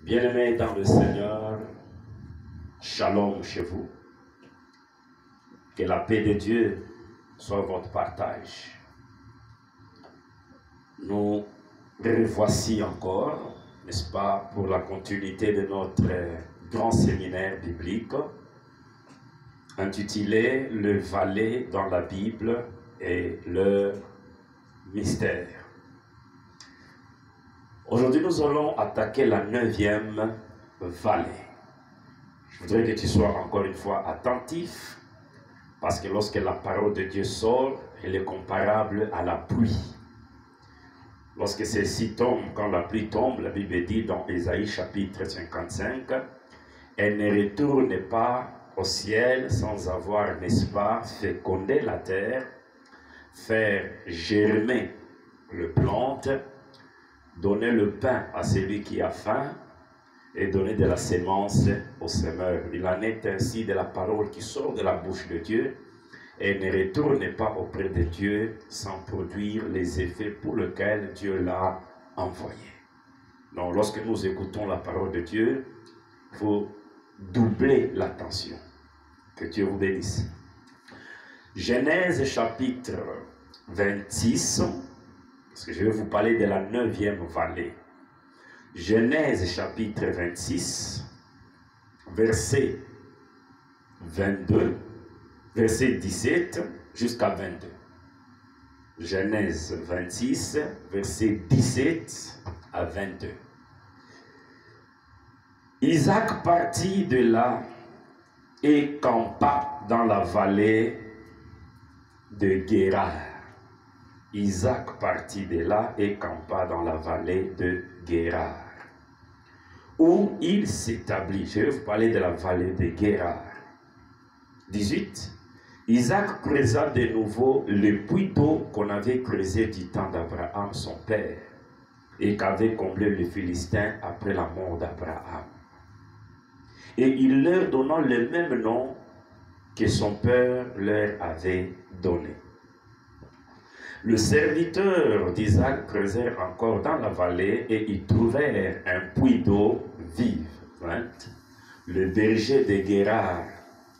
Bien-aimés dans le Seigneur, shalom chez vous. Que la paix de Dieu soit votre partage. Nous revoici encore, n'est-ce pas, pour la continuité de notre grand séminaire biblique intitulé « Le valet dans la Bible et le mystère ». Aujourd'hui, nous allons attaquer la 9e vallée. Je voudrais que tu sois encore une fois attentif, parce que lorsque la parole de Dieu sort, elle est comparable à la pluie. Lorsque celle-ci tombe, quand la pluie tombe, la Bible dit dans Ésaïe chapitre 55, elle ne retourne pas au ciel sans avoir, n'est-ce pas, fécondé la terre, faire germer le plante, donner le pain à celui qui a faim et donner de la sémence au semeur. Il en est ainsi de la parole qui sort de la bouche de Dieu et ne retourne pas auprès de Dieu sans produire les effets pour lesquels Dieu l'a envoyé. Donc lorsque nous écoutons la parole de Dieu, il faut doubler l'attention. Que Dieu vous bénisse. Genèse chapitre 26, parce que je vais vous parler de la 9e vallée. Genèse chapitre 26, verset 22, verset 17 jusqu'à 22. Genèse 26, verset 17 à 22. Isaac partit de là et campa dans la vallée de Guérar. Isaac partit de là et campa dans la vallée de Guérar, où il s'établit. Je vais vous parler de la vallée de Guérar. 18. Isaac creusa de nouveau le puits d'eau qu'on avait creusé du temps d'Abraham, son père, et qu'avait comblé les Philistins après la mort d'Abraham. Et il leur donna le même nom que son père leur avait donné. Le serviteur d'Isaac creusèrent encore dans la vallée et ils trouvèrent un puits d'eau vive. 20. Le berger de Guérar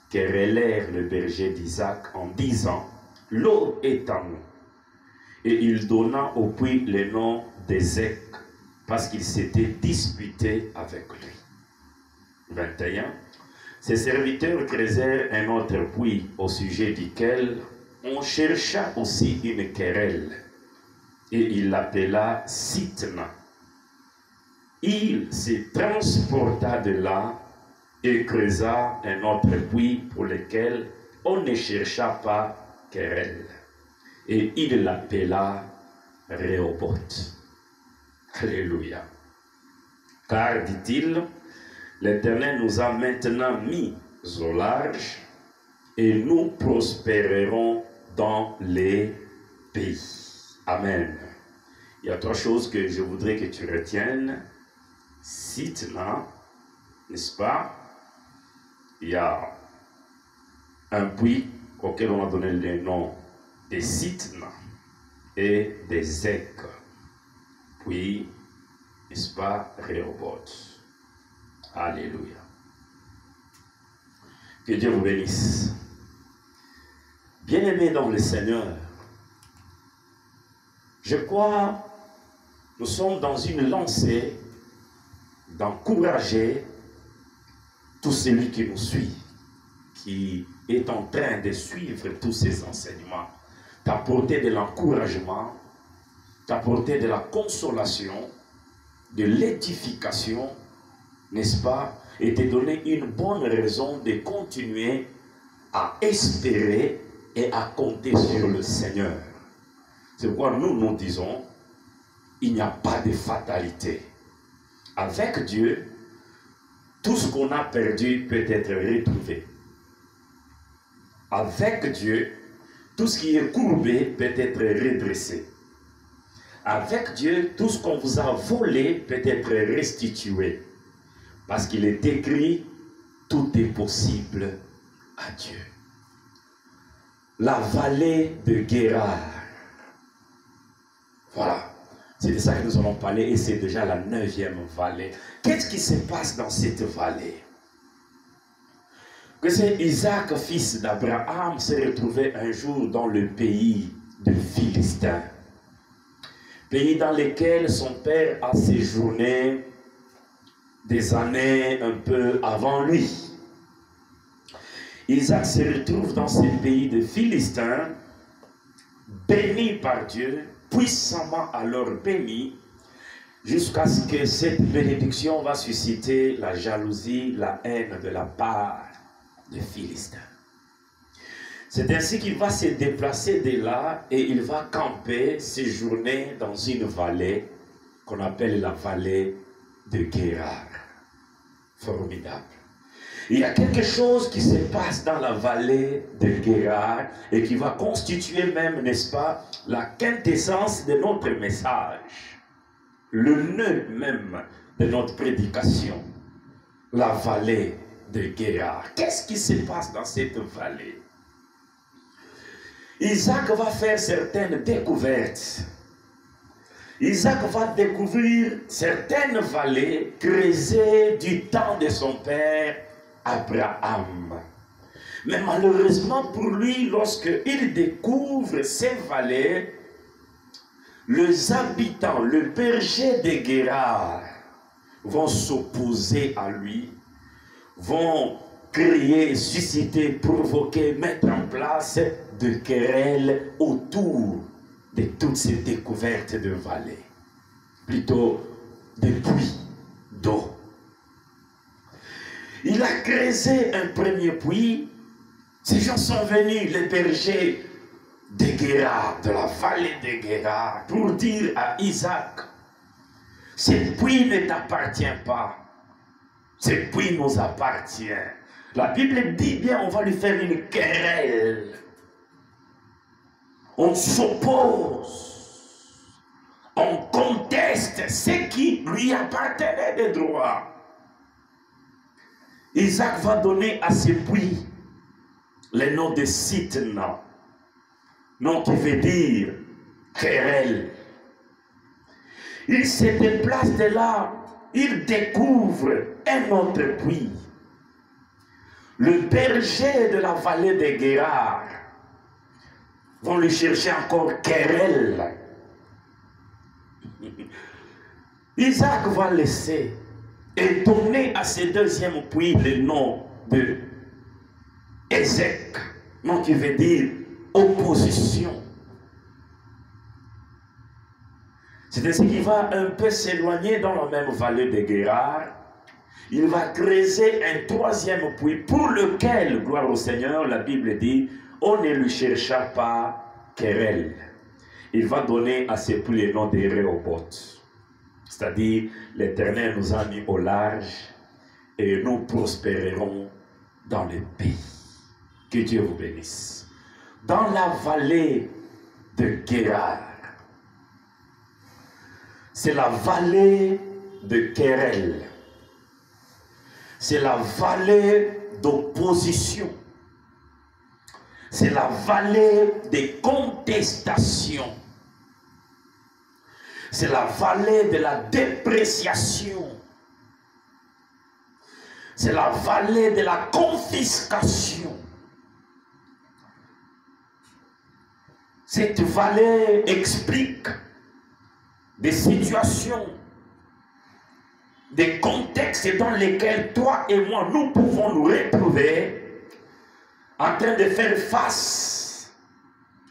querellèrent le berger d'Isaac en disant « L'eau est à nous ». Et il donna au puits le nom d'Ézek parce qu'il s'était disputé avec lui. 21. Ses serviteurs creusèrent un autre puits au sujet duquel on chercha aussi une querelle, et il l'appela Sitna. Il se transporta de là et creusa un autre puits pour lequel on ne chercha pas querelle, et il l'appela Rehoboth. Alléluia. Car, dit-il, l'Éternel nous a maintenant mis au large et nous prospérerons dans les pays. Amen. Il y a 3 choses que je voudrais que tu retiennes. Sitna, n'est-ce pas? Il y a un puits auquel on a donné le nom de Sitna et d'Ézek. Puis, n'est-ce pas, Rehoboth. Alléluia. Que Dieu vous bénisse. Bien-aimés dans le Seigneur, je crois nous sommes dans une lancée d'encourager tout celui qui nous suit, qui est en train de suivre tous ces enseignements, d'apporter de l'encouragement, d'apporter de la consolation, de l'édification, n'est-ce pas, et de donner une bonne raison de continuer à espérer et à compter sur le Seigneur. C'est pourquoi nous disons, il n'y a pas de fatalité. Avec Dieu, tout ce qu'on a perdu peut être retrouvé. Avec Dieu, tout ce qui est courbé peut être redressé. Avec Dieu, tout ce qu'on vous a volé peut être restitué. Parce qu'il est écrit, tout est possible à Dieu. La vallée de Guérar. Voilà. C'est de ça que nous allons parler et c'est déjà la 9e vallée. Qu'est-ce qui se passe dans cette vallée? Que c'est Isaac, fils d'Abraham, s'est retrouvé un jour dans le pays de Philistins. Pays dans lequel son père a séjourné des années un peu avant lui. Isaac se retrouve dans ce pays de Philistins, béni par Dieu, puissamment alors béni, jusqu'à ce que cette bénédiction va susciter la jalousie, la haine de la part des Philistins. C'est ainsi qu'il va se déplacer de là et il va camper, séjourner dans une vallée qu'on appelle la vallée de Guérar. Formidable. Il y a quelque chose qui se passe dans la vallée de Guérar et qui va constituer même, n'est-ce pas, la quintessence de notre message. Le nœud même de notre prédication. La vallée de Guérar. Qu'est-ce qui se passe dans cette vallée? Isaac va faire certaines découvertes. Isaac va découvrir certaines vallées creusées du temps de son père Abraham. Mais malheureusement pour lui, lorsqu'il découvre ces vallées, les habitants, le berger de Guérar vont s'opposer à lui, vont créer, susciter, provoquer, mettre en place de querelles autour de toutes ces découvertes de vallées, plutôt des puits d'eau. Il a creusé un premier puits, ces gens sont venus, les bergers de Guérar, de la vallée de Guérar, pour dire à Isaac, ce puits ne t'appartient pas, ce puits nous appartient. La Bible dit bien, on va lui faire une querelle. On s'oppose, on conteste ce qui lui appartenait de droit. Isaac va donner à ce puits le nom de Sitna, nom qui veut dire querelle. Il se déplace de là, il découvre un autre puits. Le berger de la vallée de Guérar vont lui chercher encore querelle. Isaac va laisser et donner à ce deuxième puits le nom de Ézek, nom qui veut dire opposition. C'est ainsi qu'il va un peu s'éloigner dans la même vallée de Guérar. Il va creuser un troisième puits pour lequel, gloire au Seigneur, la Bible dit, on ne lui chercha pas querelle. Il va donner à ce puits le nom de Rehoboth. C'est-à-dire, l'Éternel nous a mis au large et nous prospérerons dans le pays. Que Dieu vous bénisse. Dans la vallée de Guérar, c'est la vallée de querelle. C'est la vallée d'opposition. C'est la vallée des contestations. C'est la vallée de la dépréciation. C'est la vallée de la confiscation. Cette vallée explique des situations, des contextes dans lesquels toi et moi, nous pouvons nous retrouver en train de faire face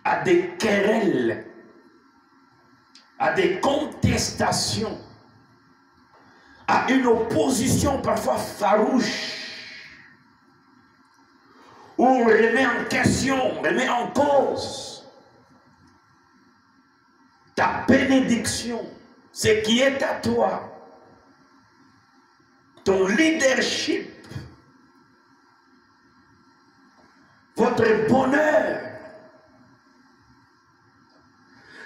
à des querelles, à des contestations, à une opposition parfois farouche, où on remet en question, on remet en cause ta bénédiction, ce qui est à toi, ton leadership, votre bonheur,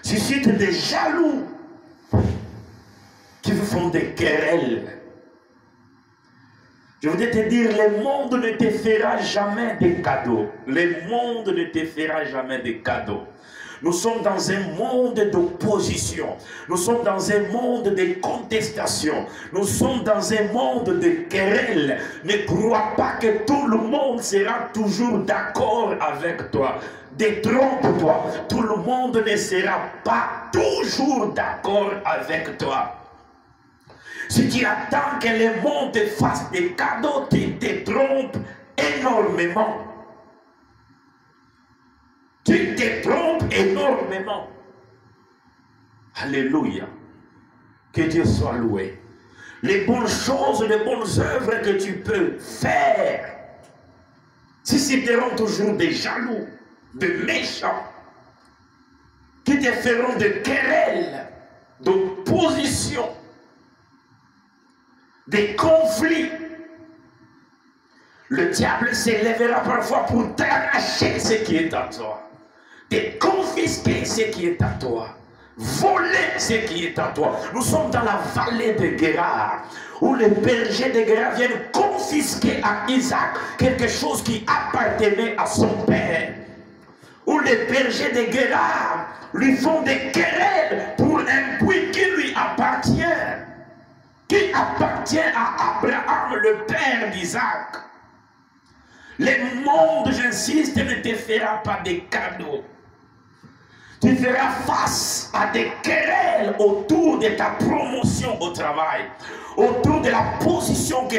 suscite des jaloux qui vous font des querelles. Je voudrais te dire, le monde ne te fera jamais des cadeaux. Le monde ne te fera jamais des cadeaux. Nous sommes dans un monde d'opposition. Nous sommes dans un monde de contestation. Nous sommes dans un monde de querelle. Ne crois pas que tout le monde sera toujours d'accord avec toi. Détrompe-toi. Tout le monde ne sera pas toujours d'accord avec toi. Si tu attends que le monde te fasse des cadeaux, tu te trompes énormément. Tu te trompes énormément. Alléluia. Que Dieu soit loué. Les bonnes choses, les bonnes œuvres que tu peux faire, susciteront toujours des jaloux, de méchants, qui te feront de querelles, d'opposition, des conflits. Le diable s'élèvera parfois pour t'arracher ce qui est à toi, te confisquer ce qui est à toi, voler ce qui est à toi. Nous sommes dans la vallée de Guérard, où les bergers de Guérard viennent confisquer à Isaac quelque chose qui appartenait à son père. Où les bergers de Guérard lui font des querelles pour un puits qui lui appartient, qui appartient à Abraham, le père d'Isaac. Le monde, j'insiste, ne te fera pas des cadeaux. Tu feras face à des querelles autour de ta promotion au travail, autour de la position que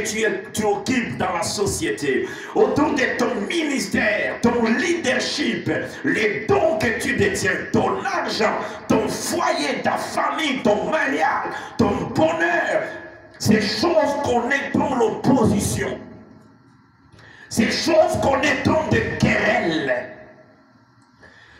tu occupes dans la société, autour de ton ministère, ton leadership, les dons que tu détiens, ton argent, ton foyer, ta famille, ton mariage, ton bonheur. Ces choses connaîtront l'opposition. Ces choses connaîtront des querelles.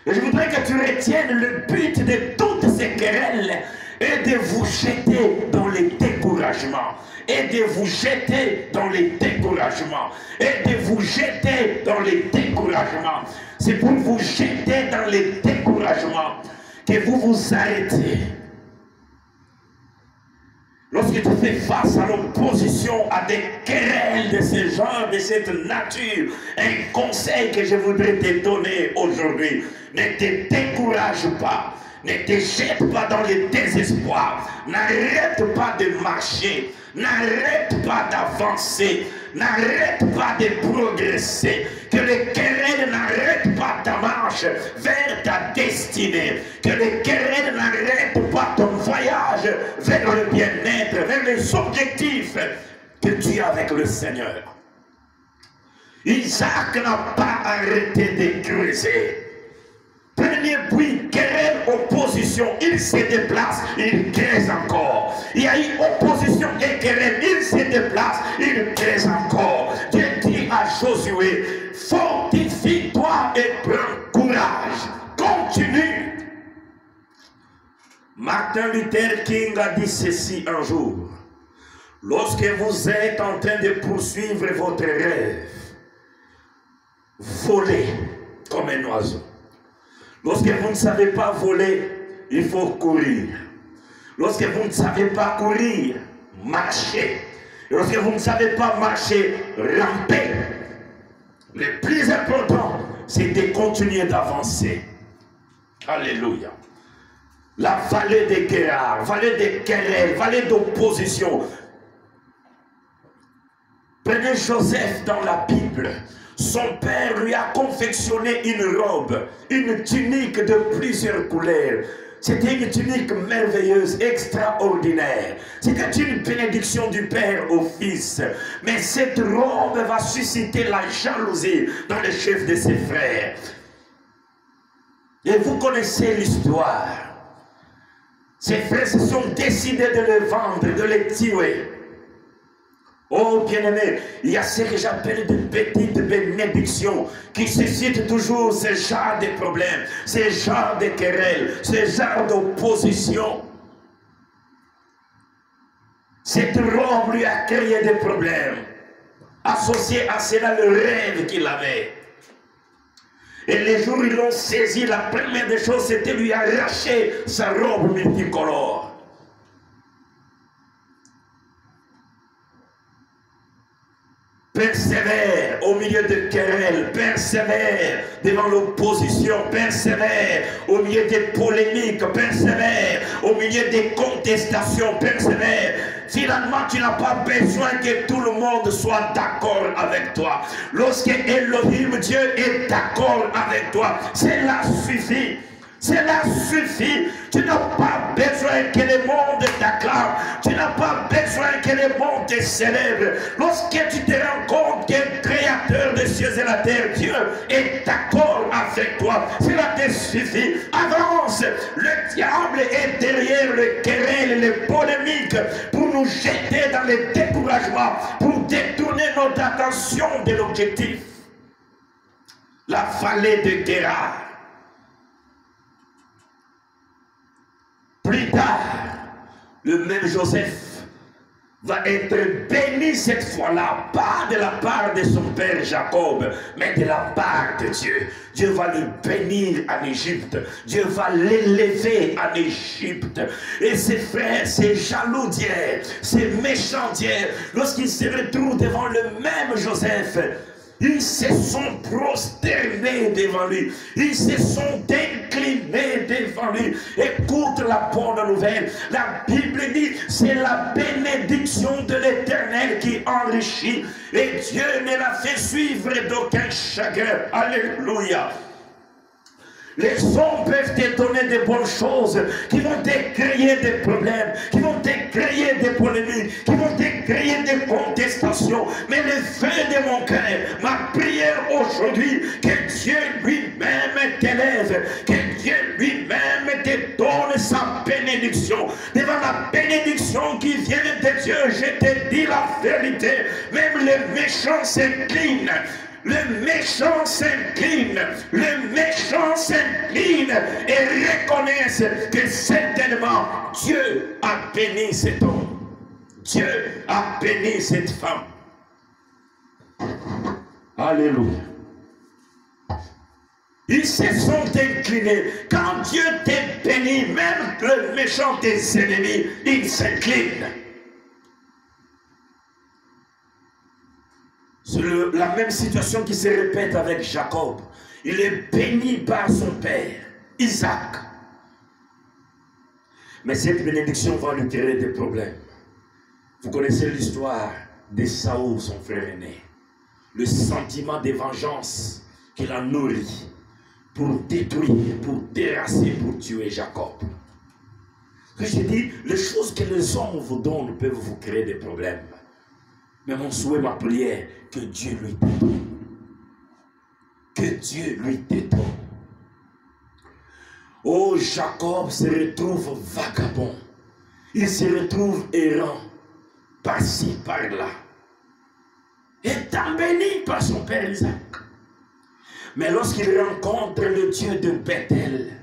Et je voudrais que tu retiennes le but de toutes ces querelles est de vous jeter dans les découragements. Et de vous jeter dans les découragements. Et de vous jeter dans les découragements. C'est pour vous jeter dans les découragements que vous vous arrêtez. Lorsque tu fais face à l'opposition, à des querelles de ce genre, de cette nature, un conseil que je voudrais te donner aujourd'hui, ne te décourage pas, ne te jette pas dans le désespoir, n'arrête pas de marcher, n'arrête pas d'avancer, n'arrête pas de progresser, que les querelles n'arrêtent pas ta marche vers ta destinée, que les querelles n'arrêtent pas ton voyage vers le bien-être, vers les objectifs que tu as avec le Seigneur. Isaac n'a pas arrêté de creuser. Premier puits, querelle, opposition, il se déplace, il creuse encore. Il y a eu opposition et querelle, il se déplace, il creuse encore. Dieu dit à Josué, fortifie-toi et prends courage. Continue. Martin Luther King a dit ceci un jour. Lorsque vous êtes en train de poursuivre votre rêve, volez comme un oiseau. Lorsque vous ne savez pas voler, il faut courir. Lorsque vous ne savez pas courir, marchez. Et lorsque vous ne savez pas marcher, rampez. Le plus important, c'est de continuer d'avancer. Alléluia. La vallée des Guérard, vallée des querelles, vallée d'opposition. Prenez Joseph dans la Bible. Son père lui a confectionné une robe, une tunique de plusieurs couleurs. C'était une tunique merveilleuse, extraordinaire. C'était une bénédiction du père au fils. Mais cette robe va susciter la jalousie dans les chefs de ses frères. Et vous connaissez l'histoire. Ses frères se sont décidés de le vendre, de le tuer. Oh bien-aimé, il y a ce que j'appelle de petites bénédictions qui suscitent toujours ce genre de problèmes, ce genre de querelles, ce genre d'opposition. Cette robe lui a créé des problèmes. Associé à cela le rêve qu'il avait. Et les jours où ils l'ont saisi, la première des choses, c'était lui arracher sa robe multicolore. Persévère au milieu de querelles, persévère devant l'opposition, persévère au milieu des polémiques, persévère au milieu des contestations, persévère. Finalement, tu n'as pas besoin que tout le monde soit d'accord avec toi. Lorsque Elohim, Dieu, est d'accord avec toi, cela suffit. Cela suffit. Tu n'as pas besoin que le monde t'acclame. Tu n'as pas besoin que le monde te célèbre. Lorsque tu te rends compte qu'un créateur des cieux et la terre, Dieu, est d'accord avec toi, cela te suffit. Avance. Le diable est derrière les querelles et les polémiques pour nous jeter dans le découragement, pour détourner notre attention de l'objectif. La vallée de Guérard. Plus tard, le même Joseph va être béni cette fois-là, pas de la part de son père Jacob, mais de la part de Dieu. Dieu va le bénir en Égypte. Dieu va l'élever en Égypte. Et ses frères, ses jaloux d'hier, ses méchants d'hier, lorsqu'ils se retrouvent devant le même Joseph, ils se sont prosternés devant lui. Ils se sont inclinés devant lui. Écoute la bonne nouvelle. La Bible dit, c'est la bénédiction de l'Éternel qui enrichit. Et Dieu ne l'a fait suivre d'aucun chagrin. Alléluia. Les hommes peuvent te donner de bonnes choses qui vont te créer des problèmes, qui vont te créer des polémiques, qui vont te créer des contestations. Mais le feu de mon cœur, ma prière aujourd'hui, que Dieu lui-même t'élève, que Dieu lui-même te donne sa bénédiction. Devant la bénédiction qui vient de Dieu, je te dis la vérité, même les méchants s'inclinent. Le méchant s'incline, le méchant s'incline et reconnaissent que certainement Dieu a béni cet homme. Dieu a béni cette femme. Alléluia. Ils se sont inclinés. Quand Dieu t'est béni, même le méchant tes ennemis, ils s'inclinent. C'est la même situation qui se répète avec Jacob. Il est béni par son père, Isaac. Mais cette bénédiction va lui créer des problèmes. Vous connaissez l'histoire d'Ésaü, son frère aîné. Le sentiment de vengeance qu'il a nourri pour détruire, pour terrasser, pour tuer Jacob. Que je dis, les choses que les hommes vous donnent peuvent vous créer des problèmes. Mais mon souhait, ma prière, que Dieu lui détruise. Que Dieu lui détruise. Oh, Jacob se retrouve vagabond. Il se retrouve errant, par-ci, par-là. Étant béni par son père Isaac. Mais lorsqu'il rencontre le Dieu de Bethel,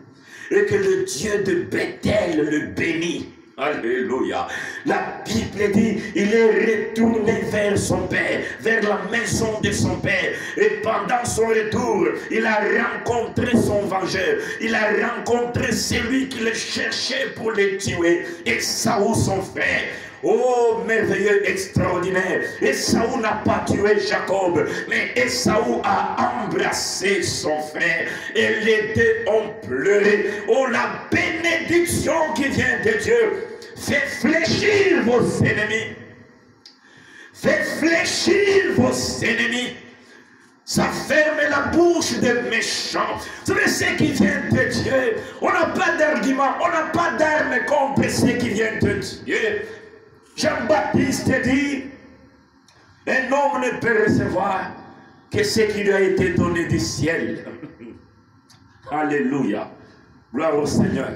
et que le Dieu de Bethel le bénit, alléluia. La Bible dit, il est retourné vers son père, vers la maison de son père. Et pendant son retour, il a rencontré son vengeur. Il a rencontré celui qui le cherchait pour le tuer. Ésaü, son frère. Oh, merveilleux, extraordinaire. Ésaü n'a pas tué Jacob, mais Ésaü a embrassé son frère. Et les deux ont pleuré. Oh, la bénédiction qui vient de Dieu fait fléchir vos ennemis. Fait fléchir vos ennemis. Ça ferme la bouche des méchants. Vous savez ce qui vient de Dieu. On n'a pas d'argument, on n'a pas d'armes contre ce qui vient de Dieu. Jean-Baptiste dit, un homme ne peut recevoir que ce qui lui a été donné du ciel. Alléluia. Gloire au Seigneur.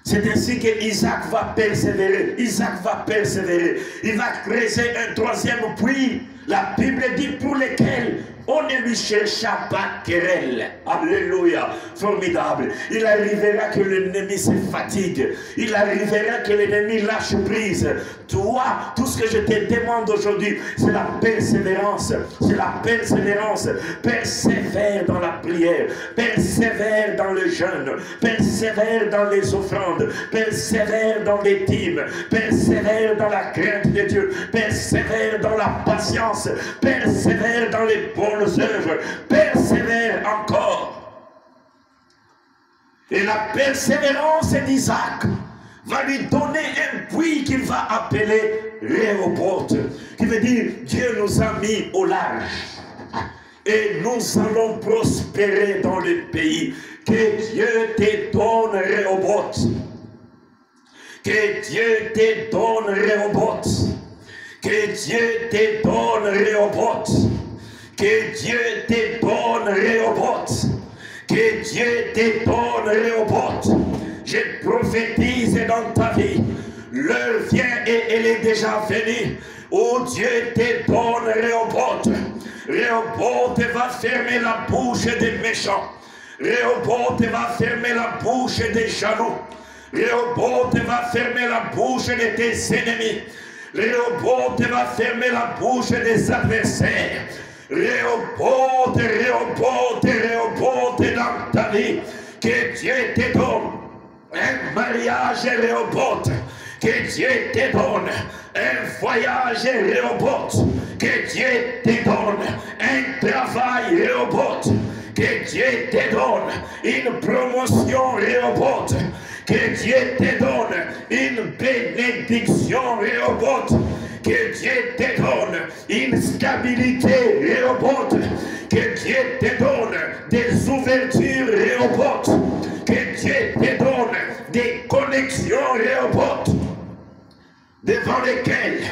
C'est ainsi que Isaac va persévérer. Isaac va persévérer. Il va creuser un troisième puits. La Bible dit pour lequel On ne lui chercha pas querelle. Alléluia. Formidable. Il arrivera que l'ennemi se fatigue. Il arrivera que l'ennemi lâche prise. Toi, tout ce que je te demande aujourd'hui, c'est la persévérance. C'est la persévérance. Persévère dans la prière. Persévère dans le jeûne. Persévère dans les offrandes. Persévère dans les dîmes. Persévère dans la crainte de Dieu. Persévère dans la patience. Persévère dans les bonnes œuvres, persévère encore. Et la persévérance d'Isaac va lui donner un puits qu'il va appeler Rehoboth, qui veut dire Dieu nous a mis au large et nous allons prospérer dans le pays. Que Dieu te donne Rehoboth. Que Dieu te donne Rehoboth. Que Dieu te donne Rehoboth. Que Dieu te donne Rehoboth. Que Dieu te donne Rehoboth. Je prophétise dans ta vie. L'heure vient et elle est déjà venue. Oh Dieu te donne Rehoboth. Rehoboth va fermer la bouche des méchants. Rehoboth va fermer la bouche des jaloux. Rehoboth va fermer la bouche de tes ennemis. Rehoboth va fermer la bouche des adversaires. Rehoboth, Rehoboth, Rehoboth dans ta vie. Que Dieu te donne un mariage Rehoboth. Que Dieu te donne un voyage Rehoboth. Que Dieu te donne un travail Rehoboth. Que Dieu te donne une promotion Rehoboth. Que Dieu te donne une bénédiction Rehoboth. Que Dieu te donne une stabilité Rehoboth. Que Dieu te donne des ouvertures Rehoboth. Que Dieu te donne des connexions Rehoboth, devant lesquelles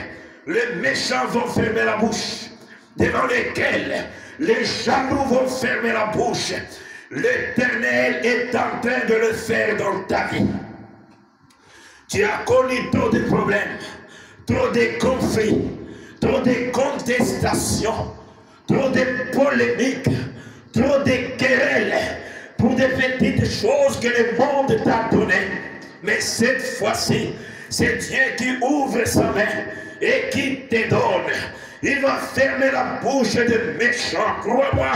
les méchants vont fermer la bouche, devant lesquelles les jaloux vont fermer la bouche. L'Éternel est en train de le faire dans ta vie. Tu as connu trop de problèmes, trop de conflits, trop de contestations, trop de polémiques, trop de querelles pour des petites choses que le monde t'a données. Mais cette fois-ci, c'est Dieu qui ouvre sa main et qui te donne. Il va fermer la bouche des méchants, crois-moi.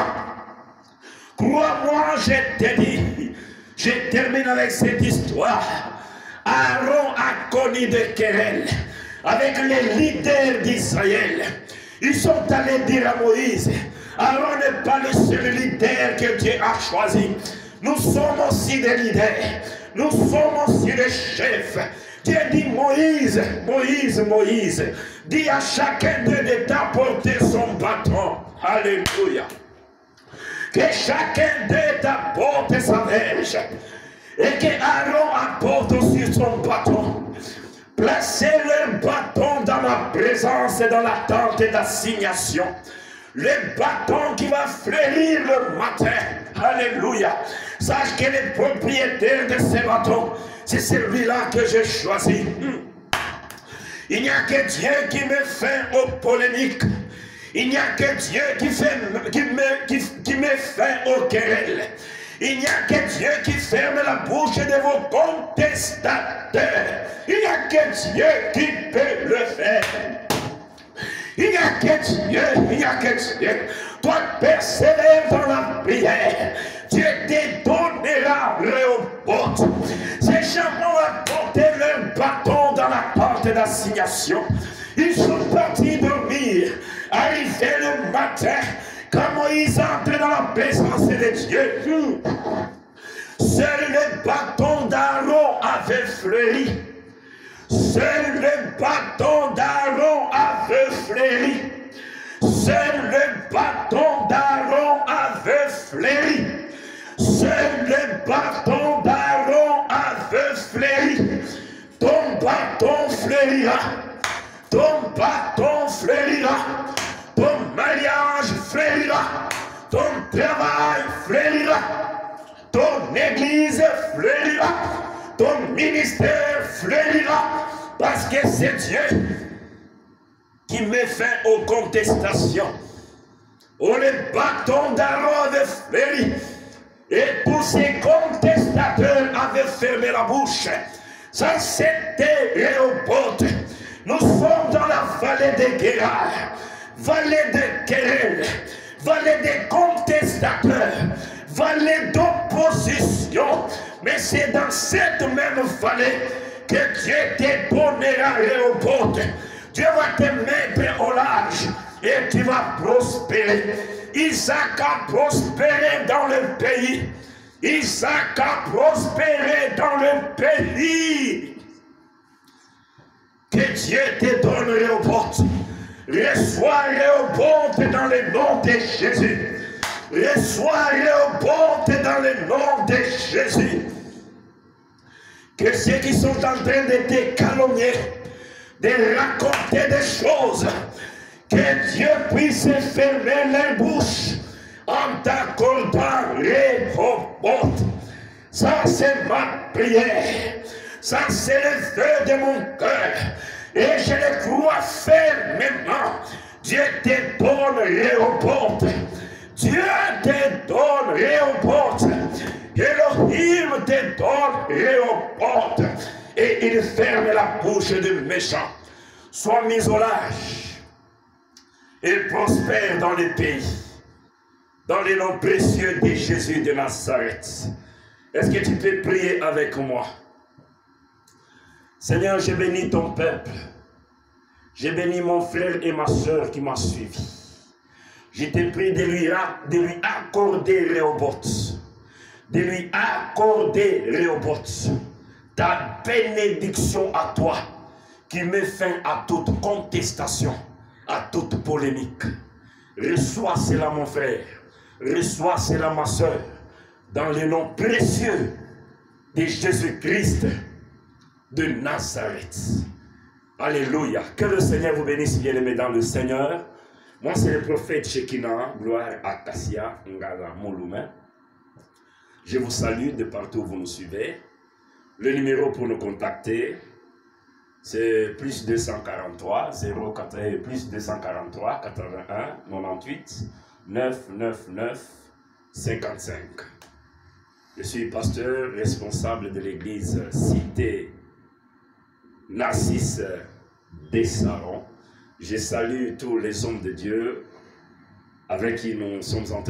Crois-moi, je te dis. Je termine avec cette histoire. Aaron a connu des querelles avec les leaders d'Israël. Ils sont allés dire à Moïse, Aaron n'est pas le seul leader que Dieu a choisi. Nous sommes aussi des leaders. Nous sommes aussi des chefs. Dieu dit Moïse, Moïse, Moïse, dis à chacun d'eux de t'apporter son bâton. Alléluia. Que chacun d'eux t'apporte sa verge. Et que Aaron apporte aussi son bâton. Placez leur bâton dans ma présence et dans la tente d'assignation. Le bâton qui va fleurir le matin. Alléluia. Sache que le propriétaire de ce bâton, c'est celui-là que j'ai choisi. Il n'y a que Dieu qui met fin aux polémiques. Il n'y a que Dieu qui met fin aux querelles. Il n'y a que Dieu qui ferme la bouche de vos contestateurs. Il n'y a que Dieu qui peut le faire. Il n'y a que Dieu, il n'y a que Dieu. Toi, persévère dans la prière. Dieu te donnera Rehoboth. Ces gens ont apporté leur bâton dans la tente d'assignation. Ils sont partis dormir. Arrivé le matin, quand Moïse entre dans la présence de Dieu, seul le bâton d'Aaron avait fleuri. Seul le bâton d'Aaron avait fleuri. Seul le bâton d'Aaron avait fleuri. Seul le bâton d'Aaron avait fleuri. Ton bâton fleurira. Ton bâton fleurira. Ton mariage fleurira. Ton travail fleurira. Ton église fleurira. Ton ministère fleurira. Parce que c'est Dieu qui met fin aux contestations. où le bâton d'Aaron avait fleuri, et tous ces contestateurs avaient fermé la bouche. Ça, c'était Rehoboth. Nous sommes dans la vallée de Guérard, vallée de querelle, vallée des contestateurs, vallée d'opposition. Mais c'est dans cette même vallée que Dieu te donnera Rehoboth. Dieu va te mettre au large et tu vas prospérer. Isaac a prospéré dans le pays. Isaac a prospéré dans le pays. Que Dieu te donne Rehoboth. Reçois Rehoboth dans le nom de Jésus. Reçois Rehoboth dans le nom de Jésus. Que ceux qui sont en train de te calomnier, de raconter des choses, que Dieu puisse fermer leur bouche en t'accordant Rehoboth. Ça, c'est ma prière. Ça, c'est le feu de mon cœur. Et je le crois fermement. Dieu te donne Rehoboth. Dieu te donne Rehoboth. Elohim te donne Rehoboth. Et il ferme la bouche du méchant. Sois mis au large et prospère dans les pays. Dans les noms précieux de Jésus de Nazareth. Est-ce que tu peux prier avec moi? Seigneur, je bénis ton peuple. Je bénis mon frère et ma soeur qui m'a suivi. Je te prie de lui accorder Rehoboth. De lui accorder Rehoboth. Ta bénédiction à toi qui met fin à toute contestation, à toute polémique. Reçois cela mon frère. Reçois cela ma soeur. Dans le nom précieux de Jésus-Christ de Nazareth. Alléluia. Que le Seigneur vous bénisse, bien-aimés dans le Seigneur. Moi, c'est le prophète Shekinah, gloire à Kassia, Ngala Mouloumé. Je vous salue de partout où vous nous suivez. Le numéro pour nous contacter, c'est plus 243 04 plus 243 81 98 999 55. Je suis pasteur responsable de l'église Cité Narcisse des Sarons. Je salue tous les hommes de Dieu avec qui nous sommes en train